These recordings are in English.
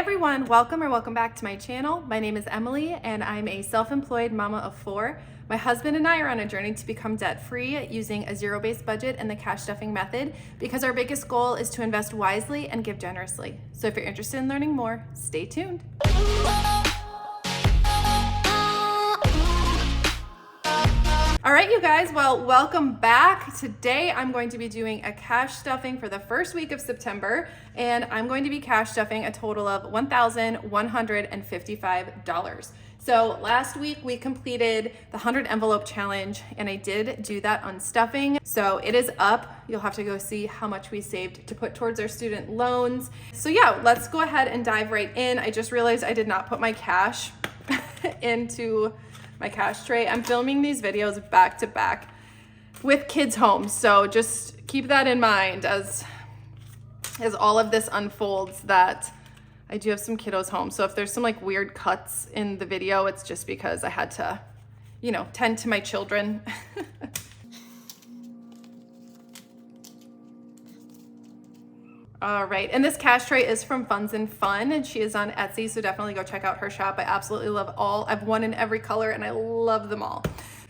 everyone, welcome back to my channel. My name is Emily and I'm a self-employed mama of 4. My husband and I are on a journey to become debt-free using a zero-based budget and the cash stuffing method because our biggest goal is to invest wisely and give generously. So if you're interested in learning more, stay tuned. All right, you guys, well, welcome back. Today, I'm going to be doing a cash stuffing for the first week of September, and I'm going to be cash stuffing a total of $1,155. So last week we completed the 100 envelope challenge, and I did do that on stuffing. So it is up. You'll have to go see how much we saved to put towards our student loans. So yeah, let's go ahead and dive right in. I just realized I did not put my cash into my cash tray. I'm filming these videos back to back with kids home, so just keep that in mind as all of this unfolds, that I do have some kiddos home. So if there's some like weird cuts in the video, it's just because I had to, tend to my children. All right, and this cash tray is from Funds and Fun, and she is on Etsy, so definitely go check out her shop. I absolutely love all. I've one in every color, and I love them all.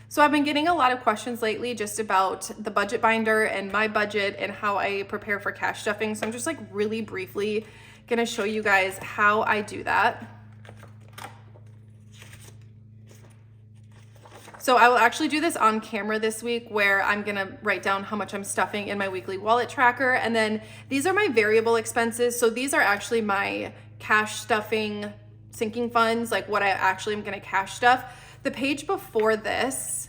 So I've been getting a lot of questions lately just about the budget binder and my budget and how I prepare for cash stuffing. So I'm just like really briefly gonna show you guys how I do that. So I will actually do this on camera this week, where I'm gonna write down how much I'm stuffing in my weekly wallet tracker. And then these are my variable expenses. So these are actually my cash stuffing sinking funds, like what I actually am gonna cash stuff. The page before this,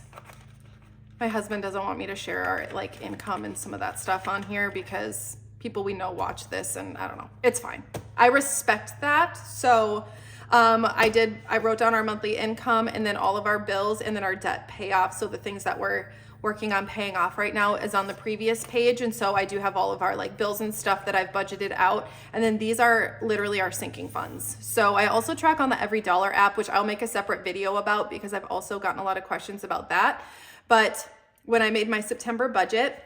my husband doesn't want me to share our like income and some of that stuff on here because people we know watch this, and I don't know, it's fine. I respect that. So I wrote down our monthly income and then all of our bills and then our debt payoff. So the things that we're working on paying off right now is on the previous page. And so I do have all of our like bills and stuff that I've budgeted out. And then these are literally our sinking funds. So I also track on the Every Dollar app, which I'll make a separate video about because I've also gotten a lot of questions about that. But when I made my September budget,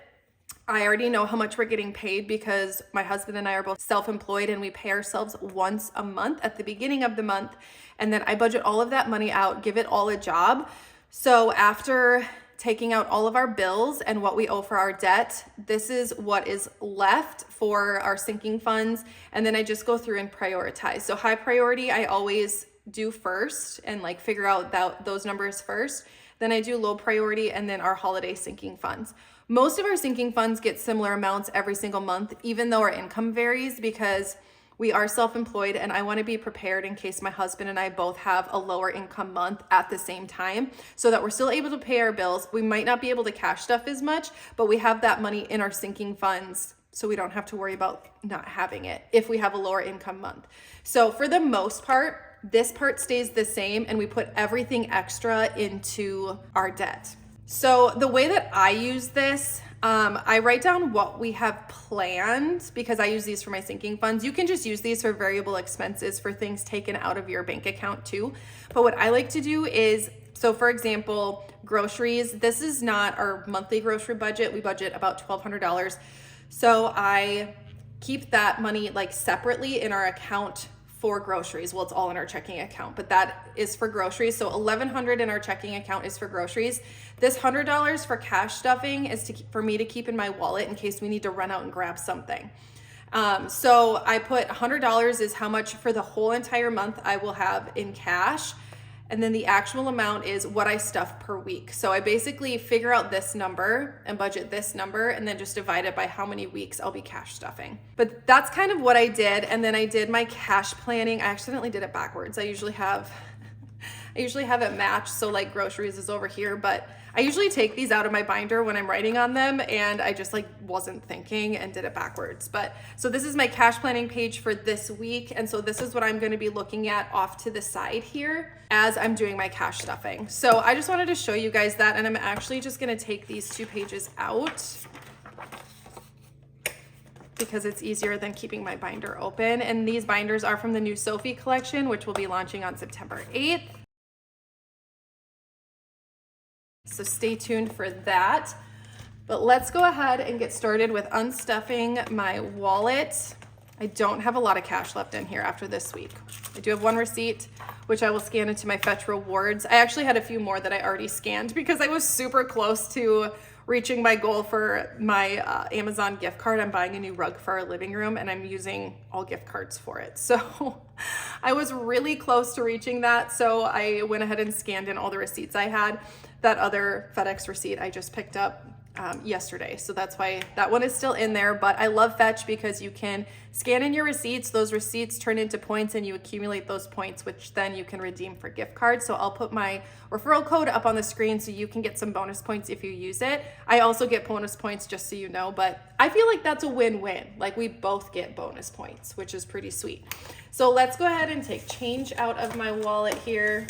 I already know how much we're getting paid because my husband and I are both self-employed, and we pay ourselves once a month at the beginning of the month. And then I budget all of that money out, give it all a job. So after taking out all of our bills and what we owe for our debt, this is what is left for our sinking funds. And then I just go through and prioritize. So high priority, I always do first and like figure out those numbers first. Then I do low priority and then our holiday sinking funds. Most of our sinking funds get similar amounts every single month, even though our income varies, because we are self-employed and I want to be prepared in case my husband and I both have a lower income month at the same time, so that we're still able to pay our bills. We might not be able to cash stuff as much, but we have that money in our sinking funds, so we don't have to worry about not having it if we have a lower income month. So for the most part, this part stays the same, and we put everything extra into our debt. So the way that I use this, I write down what we have planned because I use these for my sinking funds. You can just use these for variable expenses for things taken out of your bank account too. But what I like to do is, so for example, groceries, this is not our monthly grocery budget. We budget about $1,200. So I keep that money like separately in our account for groceries. Well, it's all in our checking account, but that is for groceries. So $1,100 in our checking account is for groceries. This $100 for cash stuffing is for me to keep in my wallet in case we need to run out and grab something. So I put $100 is how much for the whole entire month I will have in cash. And then the actual amount is what I stuff per week. So I basically figure out this number and budget this number and then just divide it by how many weeks I'll be cash stuffing. But that's kind of what I did. And then I did my cash planning. I accidentally did it backwards. I usually have it matched. So like groceries is over here, but I usually take these out of my binder when I'm writing on them, and I just like wasn't thinking and did it backwards. But so this is my cash planning page for this week. And so this is what I'm going to be looking at off to the side here as I'm doing my cash stuffing. So I just wanted to show you guys that. And I'm actually just going to take these 2 pages out because it's easier than keeping my binder open. And these binders are from the new Sophie collection, which will be launching on September 8th. So stay tuned for that. But let's go ahead and get started with unstuffing my wallet I don't have a lot of cash left in here after this week. I do have one receipt, which I will scan into my Fetch Rewards. I actually had a few more that I already scanned because I was super close to reaching my goal for my Amazon gift card. I'm buying a new rug for our living room and I'm using all gift cards for it. So I was really close to reaching that. So I went ahead and scanned in all the receipts I had. That other FedEx receipt I just picked up yesterday. So that's why that one is still in there. But I love Fetch because you can scan in your receipts. Those receipts turn into points and you accumulate those points, which then you can redeem for gift cards. So I'll put my referral code up on the screen so you can get some bonus points if you use it. I also get bonus points, just so you know, but I feel like that's a win-win. Like we both get bonus points, which is pretty sweet. So let's go ahead and take change out of my wallet here.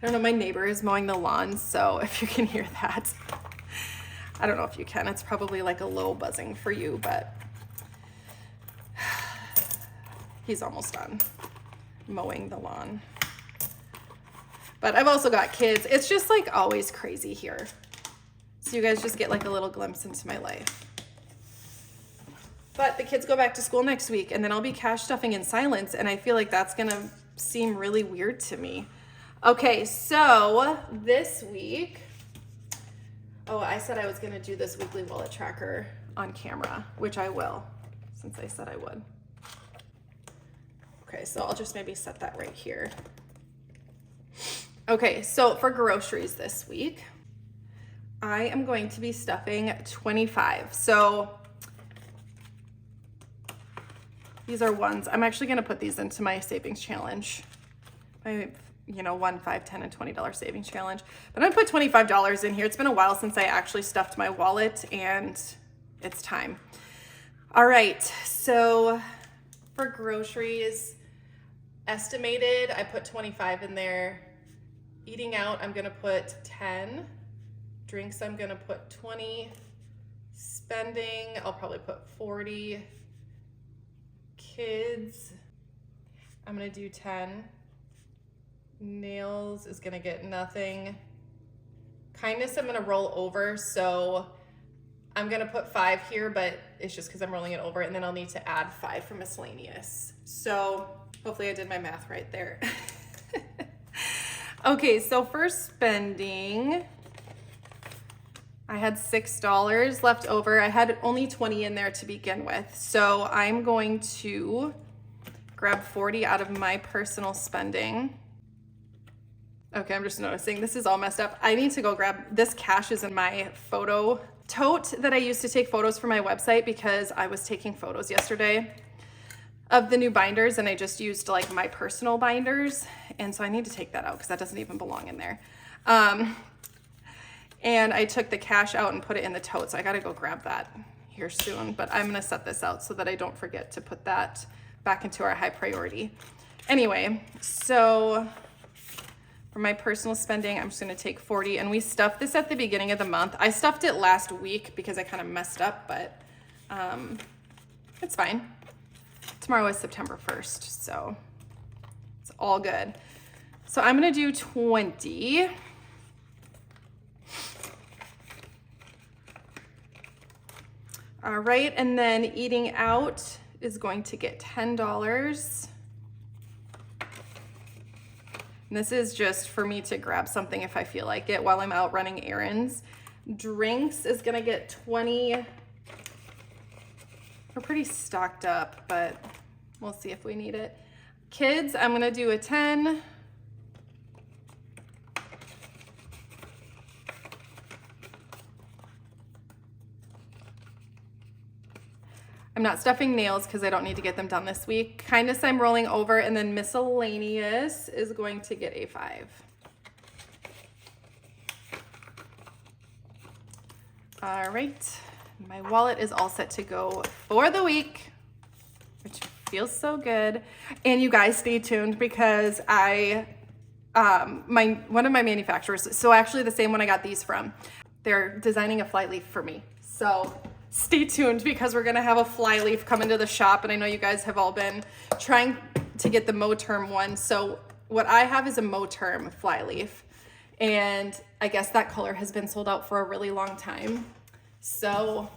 I don't know, my neighbor is mowing the lawn, so if you can hear that, I don't know if you can. It's probably like a low buzzing for you, but he's almost done mowing the lawn. But I've also got kids. It's just like always crazy here. So you guys just get like a little glimpse into my life. But the kids go back to school next week and then I'll be cash stuffing in silence, and I feel like that's gonna seem really weird to me. Okay, so this week, I said I was gonna do this weekly wallet tracker on camera, which I will, since I said I would. Okay, so I'll just maybe set that right here. Okay, so for groceries this week, I am going to be stuffing 25. So these are ones, I'm actually gonna put these into my savings challenge. My, $1, $5, $10, and $20 savings challenge. But I'm gonna put $25 in here. It's been a while since I actually stuffed my wallet and it's time. All right, so for groceries, estimated, I put 25 in there. Eating out, I'm gonna put 10. Drinks, I'm gonna put 20. Spending, I'll probably put 40. Kids, I'm gonna do 10. Nails is gonna get nothing. Kindness, I'm gonna roll over, so I'm gonna put 5 here, but it's just because I'm rolling it over, and then I'll need to add 5 for miscellaneous. So hopefully I did my math right there. Okay, so for spending, I had $6 left over. I had only 20 in there to begin with, so I'm going to grab 40 out of my personal spending. Okay, I'm just noticing this is all messed up. I need to go grab, this cash is in my photo tote that I used to take photos for my website because I was taking photos yesterday of the new binders and I just used like my personal binders. And so I need to take that out because that doesn't even belong in there. And I took the cash out and put it in the tote. So I gotta go grab that here soon, but I'm gonna set this out so that I don't forget to put that back into our high priority. Anyway, so for my personal spending, I'm just gonna take 40, and we stuffed this at the beginning of the month. I stuffed it last week because I kind of messed up, but it's fine. Tomorrow is September 1st, so it's all good. So I'm gonna do 20. All right, and then eating out is going to get $10. And this is just for me to grab something if I feel like it while I'm out running errands. Drinks is gonna get 20. We're pretty stocked up, but we'll see if we need it. Kids, I'm gonna do a 10. I'm not stuffing nails because I don't need to get them done this week. Kindness, I'm rolling over, and then miscellaneous is going to get a 5. All right, my wallet is all set to go for the week, which feels so good. And you guys stay tuned because one of my manufacturers, so actually the same one I got these from, they're designing a fly leaf for me. So stay tuned because we're gonna have a fly leaf come into the shop, and I know you guys have all been trying to get the Moterm one. So what I have is a Moterm fly leaf, and I guess that color has been sold out for a really long time. So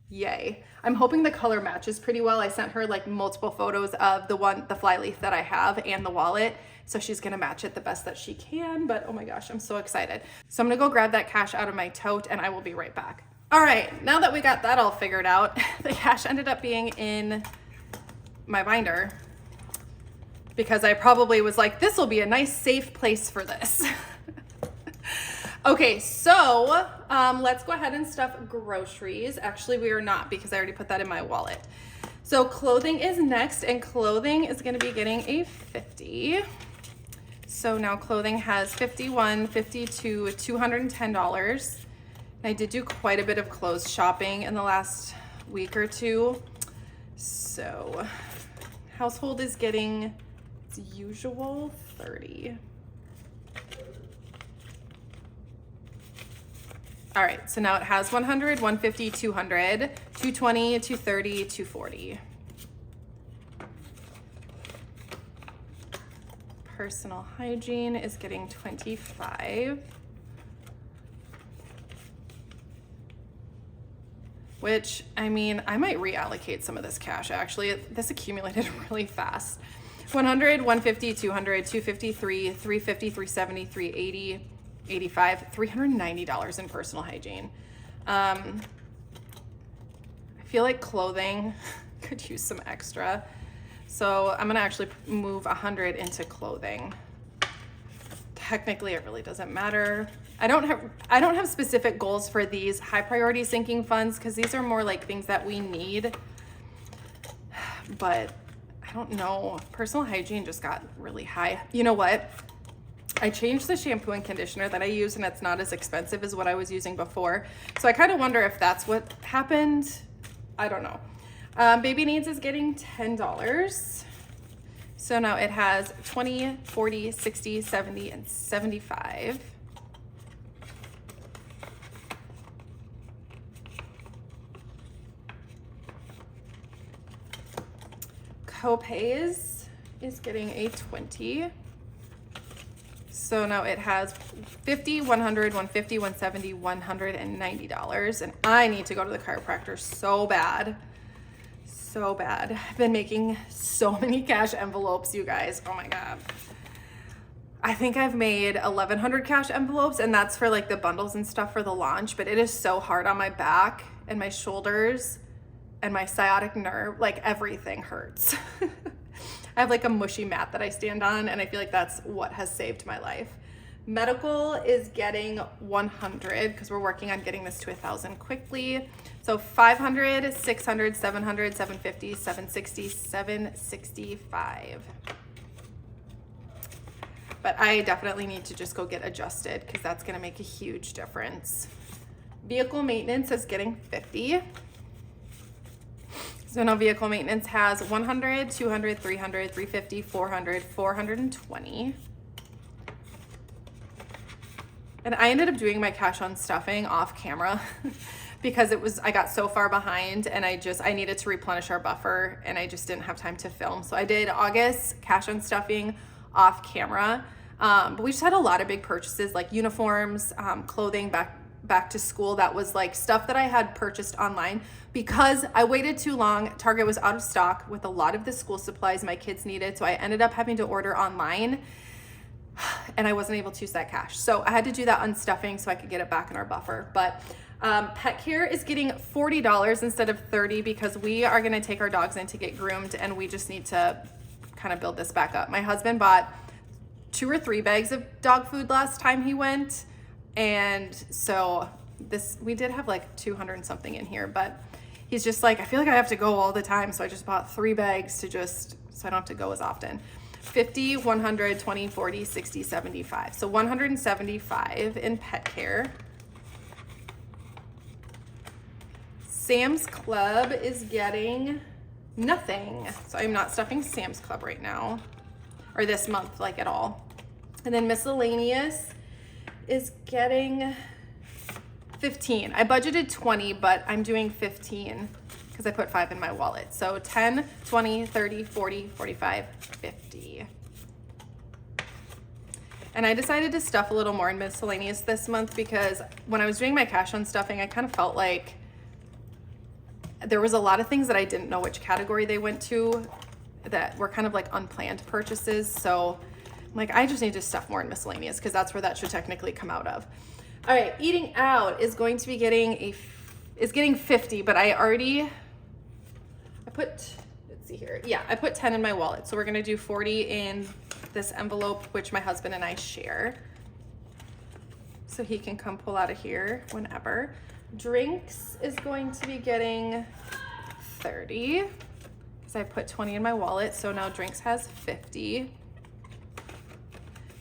Yay. I'm hoping the color matches pretty well. I sent her like multiple photos of the flyleaf that I have and the wallet. So she's gonna match it the best that she can, but oh my gosh, I'm so excited. So I'm gonna go grab that cash out of my tote and I will be right back. All right, now that we got that all figured out, the cash ended up being in my binder because I probably was like, this will be a nice safe place for this. Okay, so let's go ahead and stuff groceries. Actually, we are not because I already put that in my wallet. So clothing is next, and clothing is gonna be getting a 50. So now clothing has 51, 52, $210. I did do quite a bit of clothes shopping in the last week or two. So household is getting its usual 30. All right, so now it has 100, 150, 200, 220, 230, 240. Personal hygiene is getting 25. Which, I mean, I might reallocate some of this cash actually. This accumulated really fast. 100, 150, 200, 253, 350, 370, 380. 85, $390 in personal hygiene. I feel like clothing could use some extra. So I'm gonna actually move 100 into clothing. Technically, it really doesn't matter. I don't have specific goals for these high priority sinking funds because these are more like things that we need. But I don't know, personal hygiene just got really high. You know what? I changed the shampoo and conditioner that I use and it's not as expensive as what I was using before. So I kind of wonder if that's what happened. I don't know. Baby needs is getting $10. So now it has 20, 40, 60, 70, and 75. Copays is getting a 20. So now it has 50, 100, 150, 170, $190. And I need to go to the chiropractor so bad. So bad. I've been making so many cash envelopes, you guys. Oh my God. I think I've made 1,100 cash envelopes, and that's for like the bundles and stuff for the launch, but it is so hard on my back and my shoulders and my sciatic nerve. Like everything hurts. I have like a mushy mat that I stand on, and I feel like that's what has saved my life. Medical is getting 100 because we're working on getting this to 1,000 quickly. So 500, 600, 700, 750, 760, 765. But I definitely need to just go get adjusted because that's gonna make a huge difference. Vehicle maintenance is getting 50. So now vehicle maintenance has 100, 200, 300, 350, 400, 420. And I ended up doing my cash on stuffing off camera because I got so far behind and I needed to replenish our buffer and I just didn't have time to film. So I did August cash on stuffing off camera. But we just had a lot of big purchases like uniforms, clothing, back to school. That was like stuff that I had purchased online because I waited too long. Target was out of stock with a lot of the school supplies my kids needed. So I ended up having to order online and I wasn't able to use that cash. So I had to do that on stuffing so I could get it back in our buffer. But pet care is getting $40 instead of $30 because we are gonna take our dogs in to get groomed and we just need to kind of build this back up. My husband bought 2 or 3 bags of dog food last time he went. And so we did have like 200 and something in here, but he's just like, I feel like I have to go all the time. So I just bought 3 bags so I don't have to go as often. 50, 100, 20, 40, 60, 75. So 175 in pet care. Sam's Club is getting nothing. So I'm not stuffing Sam's Club right now or this month like at all. And then miscellaneous is getting 15. I budgeted 20, but I'm doing 15 because I put 5 in my wallet. So 10, 20, 30, 40, 45, 50. And I decided to stuff a little more in miscellaneous this month because when I was doing my cash on stuffing, I kind of felt like there was a lot of things that I didn't know which category they went to that were kind of like unplanned purchases. So I'm like, I just need to stuff more in miscellaneous because that's where that should technically come out of. All right, eating out is going to be getting 50, but I put, let's see here. Yeah, I put 10 in my wallet. So we're gonna do 40 in this envelope, which my husband and I share. So he can come pull out of here whenever. Drinks is going to be getting 30 because I put 20 in my wallet. So now drinks has 50.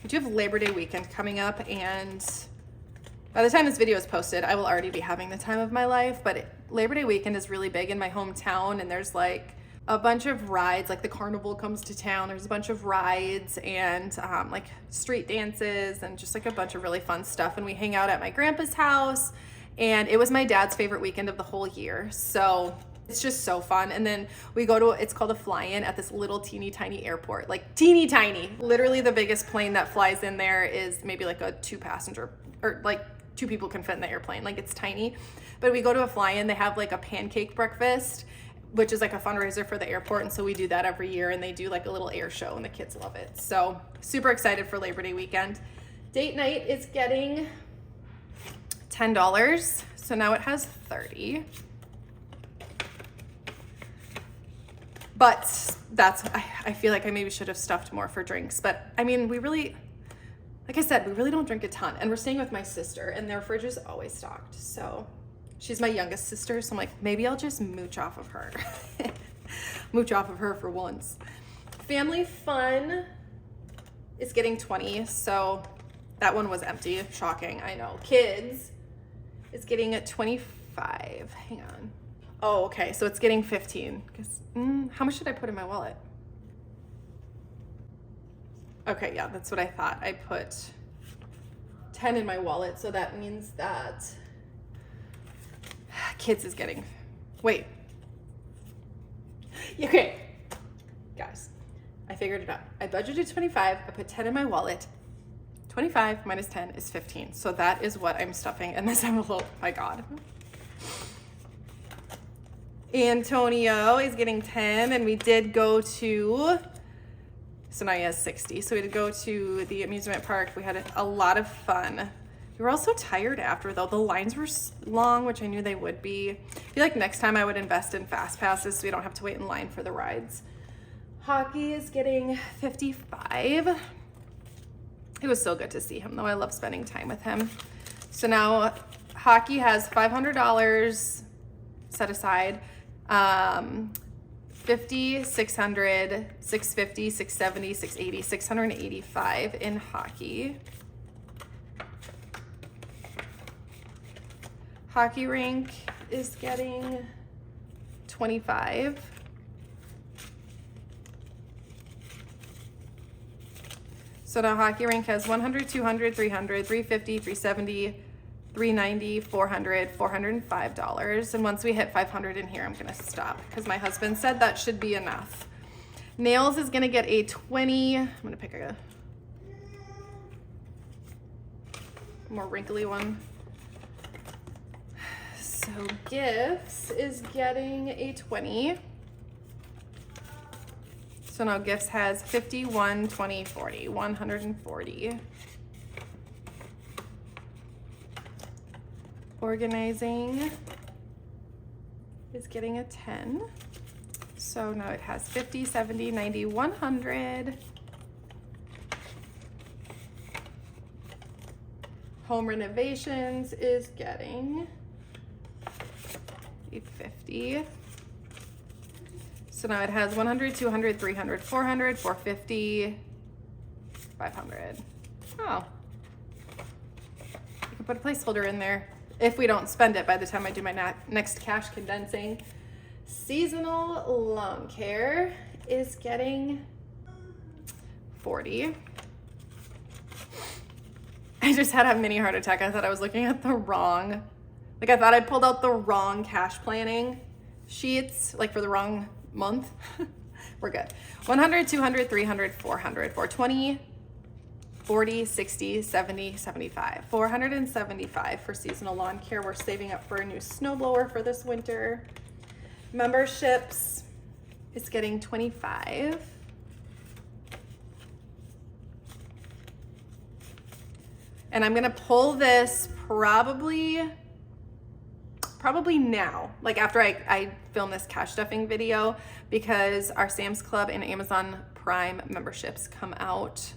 We do have Labor Day weekend coming up, and by the time this video is posted, I will already be having the time of my life, but Labor Day weekend is really big in my hometown, and there's like a bunch of rides, like the carnival comes to town. There's a bunch of rides and like street dances and just like a bunch of really fun stuff. And we hang out at my grandpa's house, and it was my dad's favorite weekend of the whole year. So it's just so fun. And then we go to, it's called a fly-in at this little teeny tiny airport, like teeny tiny. Literally the biggest plane that flies in there is maybe like a 2-passenger, or like 2 people can fit in the airplane. Like it's tiny. But we go to a fly-in, they have like a pancake breakfast, which is like a fundraiser for the airport. And so we do that every year, and they do like a little air show and the kids love it. So super excited for Labor Day weekend. Date night is getting $10. So now it has 30. But I feel like I maybe should have stuffed more for drinks. But I mean, like I said, we really don't drink a ton, and we're staying with my sister, and their fridge is always stocked. So she's my youngest sister, so I'm like, maybe I'll just mooch off of her. Mooch off of her for once. Family fun is getting 20, so that one was empty. Shocking, I know. Kids is getting a 25. Hang on. Oh, okay, so it's getting 15. Because how much did I put in my wallet? Okay, yeah, that's what I thought. I put 10 in my wallet, so that means that kids is getting, wait. Okay, guys, I figured it out. I budgeted 25, I put 10 in my wallet. 25 minus 10 is 15. So that is what I'm stuffing in this envelope, my God. Antonio is getting 10, and we did go to, so now he has 60. So we had to go to the amusement park. We had a lot of fun. We were also tired after, though. The lines were long, which I knew they would be. I feel like next time I would invest in fast passes so we don't have to wait in line for the rides. Hockey is getting 55. It was so good to see him, though. I love spending time with him. So now hockey has $500 set aside. 50, 600, 650, 670, 680, 685 in hockey. Hockey rink is getting 25. So now hockey rink has 100, 200, 300, 350, 370, 390, 400, $405. And once we hit 500 in here, I'm gonna stop because my husband said that should be enough. Nails is gonna get a 20. I'm gonna pick a more wrinkly one. So gifts is getting a 20. So now gifts has 50, 1, 20, 40, 140. Organizing is getting a 10. So now it has 50, 70, 90, 100. Home renovations is getting a 50. So now it has 100, 200, 300, 400, 450, 500. Oh. You can put a placeholder in there if we don't spend it by the time I do my next cash condensing. Seasonal lawn care is getting 40. I just had a mini heart attack. I thought I was looking at the wrong, like I thought I pulled out the wrong cash planning sheets, like for the wrong month. We're good. 100, 200, 300, 400, 420, 40, 60, 70, 75, 475 for seasonal lawn care. We're saving up for a new snowblower for this winter. Memberships is getting 25. And I'm gonna pull this probably now, like after I film this cash stuffing video, because our Sam's Club and Amazon Prime memberships come out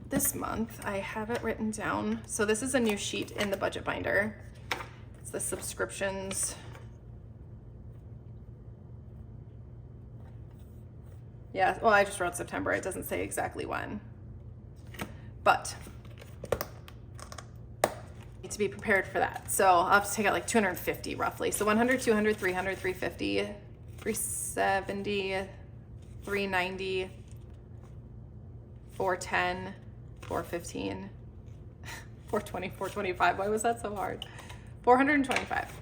this month. I have it written down. So this is a new sheet in the budget binder. It's the subscriptions. Yeah, well, I just wrote September. It doesn't say exactly when, but need to be prepared for that. So I'll have to take out like 250 roughly. So 100, 200, 300, 350, 370, 390, 410, 415, 420, 425. Why was that so hard? 425.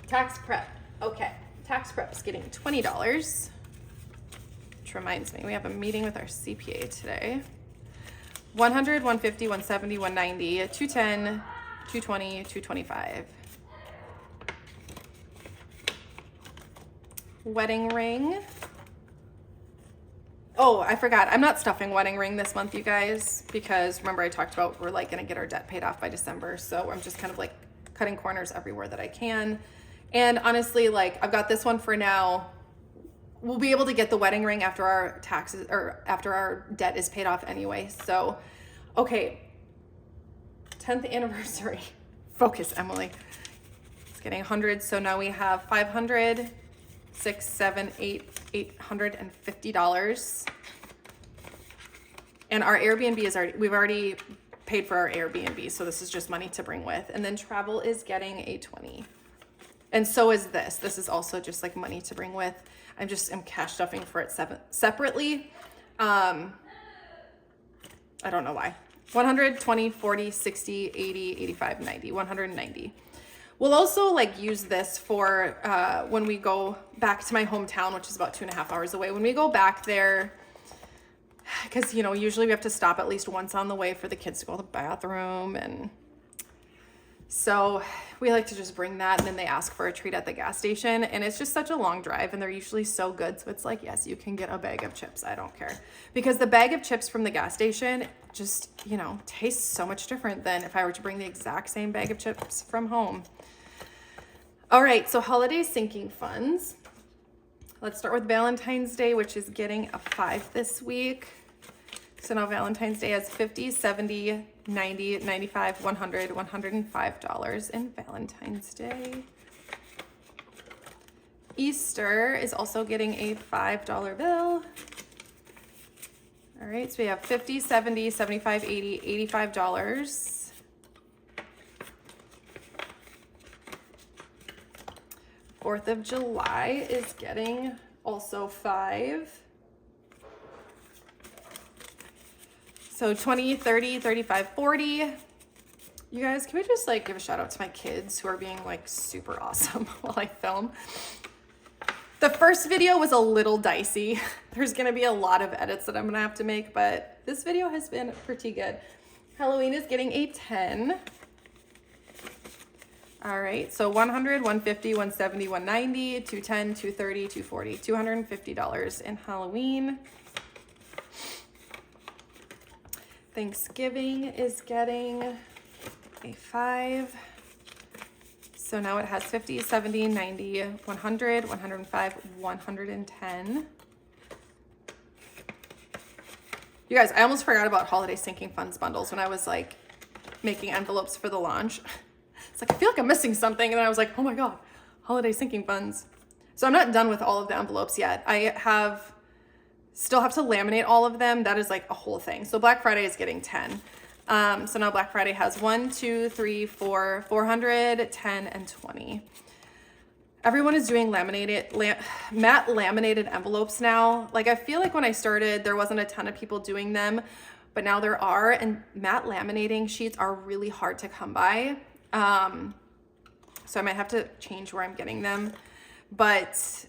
Tax prep. Okay. Tax prep's getting $20. Which reminds me, we have a meeting with our CPA today. 100, 150, 170, 190, 210, 220, 225. Wedding ring. Oh, I forgot. I'm not stuffing wedding ring this month, you guys, because remember I talked about we're like gonna get our debt paid off by December. So I'm just kind of like cutting corners everywhere that I can. And honestly, like I've got this one for now. We'll be able to get the wedding ring after our taxes or after our debt is paid off anyway. So, okay. 10th anniversary. Focus, Emily. It's getting 100. So now we have 500, 6, 7, 8, $850. And our Airbnb is we've already paid for our Airbnb. So this is just money to bring with. And then travel is getting a 20. And so is this. This is also just like money to bring with. I'm cash stuffing for it separately. I don't know why. 100, 20, 40, 60, 80, 85, 90, 190. We'll also like use this for when we go back to my hometown, which is about 2.5 hours away. When we go back there, because you know, usually we have to stop at least once on the way for the kids to go to the bathroom, and so we like to just bring that, and then they ask for a treat at the gas station, and it's just such a long drive, and they're usually so good. So it's like, yes, you can get a bag of chips. I don't care, because the bag of chips from the gas station just, you know, tastes so much different than if I were to bring the exact same bag of chips from home. All right, so holiday sinking funds. Let's start with Valentine's Day, which is getting a 5 this week. So now Valentine's Day has 50, 70, 90, 95, 100, $105 in Valentine's Day. Easter is also getting a $5 bill. All right, so we have 50, 70, 75, 80, $85. Fourth of July is getting also 5. So 20, 30, 35, 40. You guys, can we just like give a shout out to my kids who are being like super awesome while I film? The first video was a little dicey. There's gonna be a lot of edits that I'm gonna have to make, but this video has been pretty good. Halloween is getting a 10. All right, so 100, 150, 170, 190, 210, 230, 240, $250 in Halloween. Thanksgiving is getting a 5. So now it has 50, 70, 90, 100, 105, 110. You guys, I almost forgot about holiday sinking funds bundles when I was like making envelopes for the launch. It's like, I feel like I'm missing something. And then I was like, oh my God, holiday sinking funds. So I'm not done with all of the envelopes yet. I still have to laminate all of them. That is like a whole thing. So Black Friday is getting 10. So now Black Friday has 1, 2, 3, 4, 400, 10, and 20. Everyone is doing matte laminated envelopes now. Like I feel like when I started, there wasn't a ton of people doing them, but now there are, and matte laminating sheets are really hard to come by. So I might have to change where I'm getting them, but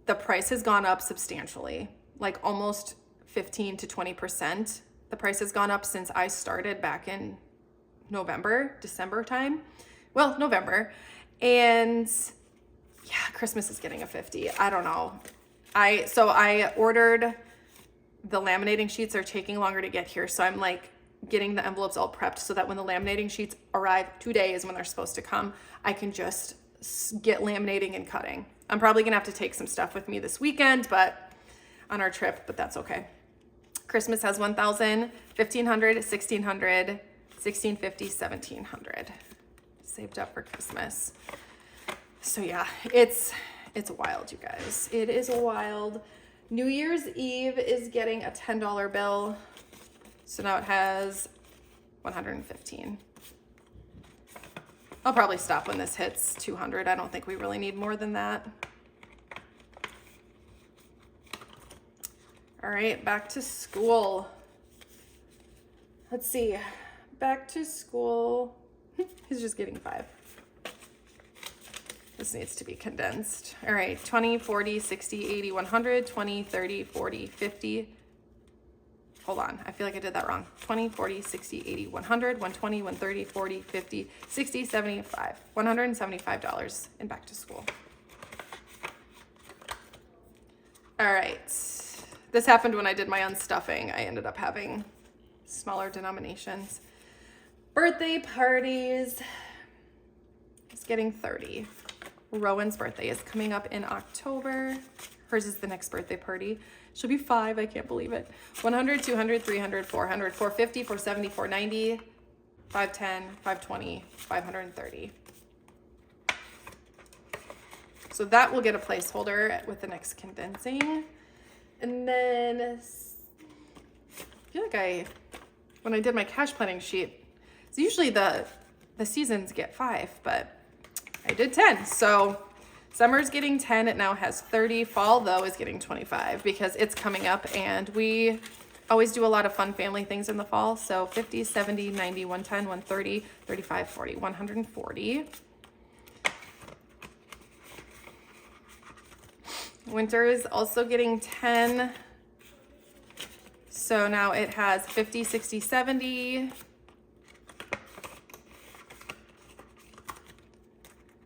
the price has gone up substantially, like almost 15 to 20%. The price has gone up since I started back in December time. well, November. And yeah, Christmas is getting a 50. I don't know. So I ordered the laminating sheets are taking longer to get here. So I'm like getting the envelopes all prepped so that when the laminating sheets arrive, today is when they're supposed to come, I can just get laminating and cutting. I'm probably gonna have to take some stuff with me this weekend, but on our trip, but that's okay. Christmas has 1,000, 1,500, 1,600, 1,650, 1,700 saved up for Christmas. So yeah, it's wild, you guys. It is wild. New Year's Eve is getting a $10 bill. So now it has 115. I'll probably stop when this hits 200. I don't think we really need more than that. All right, back to school. Let's see. Back to school. He's just getting 5. This needs to be condensed. All right, 20, 40, 60, 80, 100, 20, 30, 40, 50. Hold on, I feel like I did that wrong. 20, 40, 60, 80, 100, 120, 130, 40, 50, 60, 75. $175 in back to school. All right, this happened when I did my unstuffing. I ended up having smaller denominations. Birthday parties. It's getting 30. Rowan's birthday is coming up in October. Hers is the next birthday party. She'll be 5. I can't believe it. 100, 200, 300, 400, 450, 470, 490, 510, 520, 530. So that will get a placeholder with the next condensing. And then I feel like when I did my cash planning sheet, it's usually the seasons get 5, but I did 10. So summer's getting 10. It now has 30. Fall, though, is getting 25 because it's coming up, and we always do a lot of fun family things in the fall. So 50, 70, 90, 110, 130, 35, 40, 140. Winter is also getting 10. So now it has 50, 60, 70.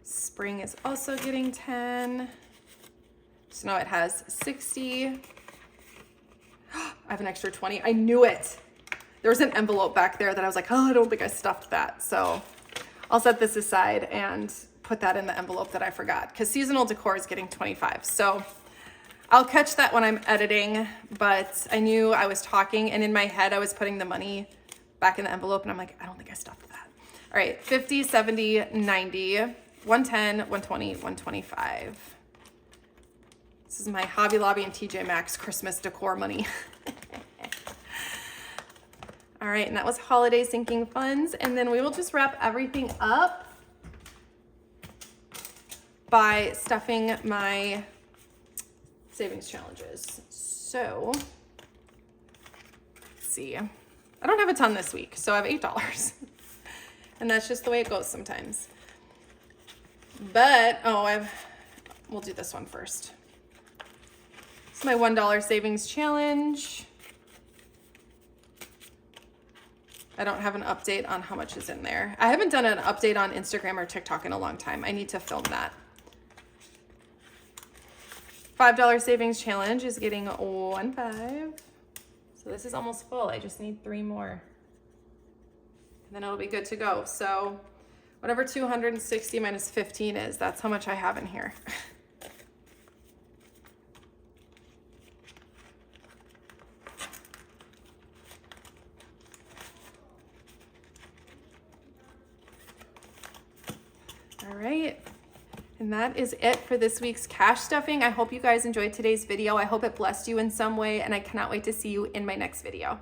Spring is also getting 10. So now it has 60. I have an extra 20. I knew it. There was an envelope back there that I was like, oh, I don't think I stuffed that. So I'll set this aside and put that in the envelope that I forgot, because seasonal decor is getting 25. So I'll catch that when I'm editing, but I knew I was talking, and in my head I was putting the money back in the envelope, and I'm like, I don't think I stuffed that. All right, 50, 70, 90, 110, 120, 125. This is my Hobby Lobby and TJ Maxx Christmas decor money. All right, and that was holiday sinking funds. And then we will just wrap everything up by stuffing my savings challenges. So let's see. I don't have a ton this week, so I have $8. And that's just the way it goes sometimes. But, we'll do this one first. It's my $1 savings challenge. I don't have an update on how much is in there. I haven't done an update on Instagram or TikTok in a long time. I need to film that. $5 savings challenge is getting 1.5. So this is almost full. I just need 3 more. And then it'll be good to go. So whatever 260 minus 15 is, that's how much I have in here. All right. And that is it for this week's cash stuffing. I hope you guys enjoyed today's video. I hope it blessed you in some way, and I cannot wait to see you in my next video.